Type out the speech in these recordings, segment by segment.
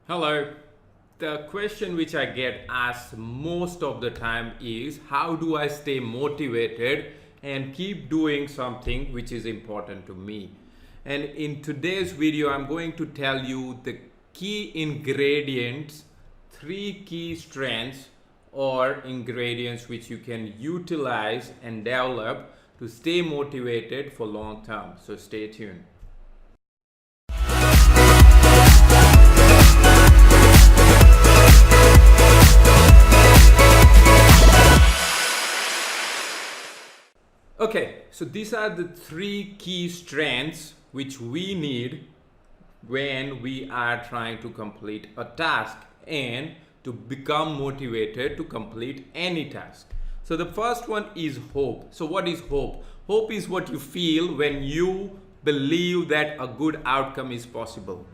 Hello. The question which I get asked most of the time is how do I stay motivated and keep doing something which is important to me? And in today's video, I'm going to tell you the key ingredients, three key strengths or ingredients which you can utilize and develop to stay motivated for long term. So stay tuned. Okay, so these are the three key strengths which we need when we are trying to complete a task and to become motivated to complete any task. So the first one is hope. So what is hope? Hope is what you feel when you believe that a good outcome is possible.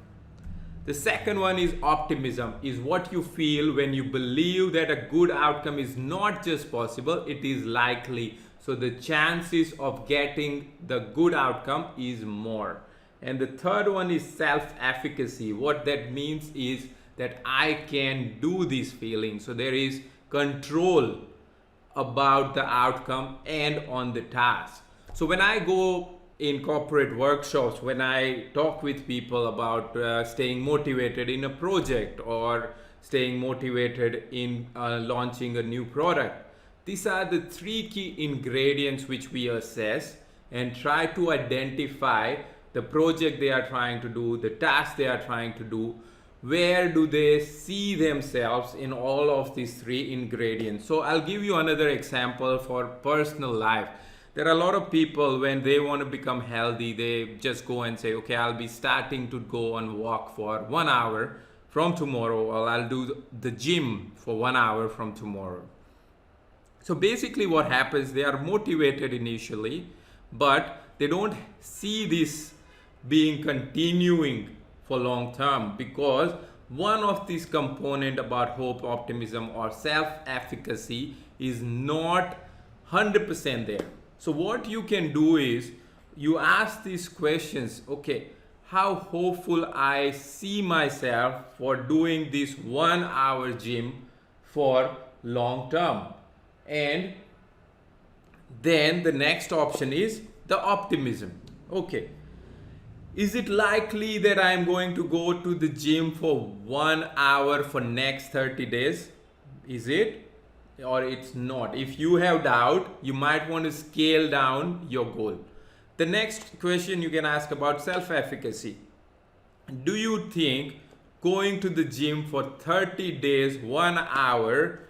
The second one is optimism, is what you feel when you believe that a good outcome is not just possible, it is likely. So the chances of getting the good outcome is more. And the third one is self-efficacy. What that means is that I can do this feeling. So there is control about the outcome and on the task. So when I go in corporate workshops, when I talk with people about staying motivated in a project or staying motivated in launching a new product, these are the three key ingredients which we assess and try to identify the project they are trying to do, the task they are trying to do, where do they see themselves in all of these three ingredients. So I'll give you another example for personal life. There are a lot of people when they want to become healthy, they just go and say, okay, I'll be starting to go and walk for 1 hour from tomorrow, or I'll do the gym for 1 hour from tomorrow. So basically what happens, they are motivated initially, but they don't see this being continuing for long term because one of these component about hope, optimism or self-efficacy is not 100% there. So what you can do is you ask these questions, okay, how hopeful I see myself for doing this 1 hour gym for long term. And then the next option is the optimism. Okay, is it likely that I am going to go to the gym for 1 hour for next 30 days? Is it? Or it's not? If you have doubt, you might want to scale down your goal. The next question you can ask about self-efficacy. Do you think going to the gym for 30 days, 1 hour,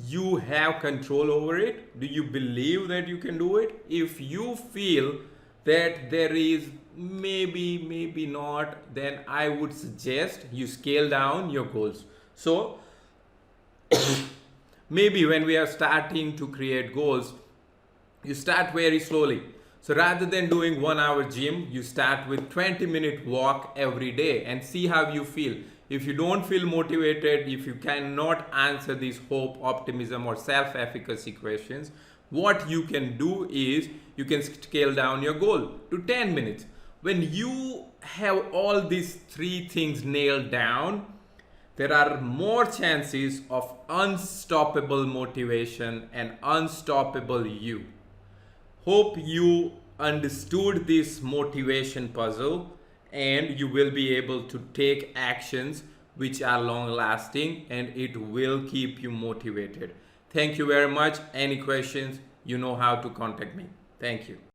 you have control over it? Do you believe that you can do it? If you feel that there is maybe not, then I would suggest you scale down your goals. So maybe when we are starting to create goals, you start very slowly. So rather than doing 1 hour gym, you start with 20-minute walk every day and see how you feel. If you don't feel motivated, if you cannot answer these hope, optimism or self-efficacy questions, what you can do is you can scale down your goal to 10 minutes. When you have all these three things nailed down, there are more chances of unstoppable motivation and unstoppable you. Hope you understood this motivation puzzle and you will be able to take actions which are long lasting and it will keep you motivated. Thank you very much. Any questions, you know how to contact me. Thank you.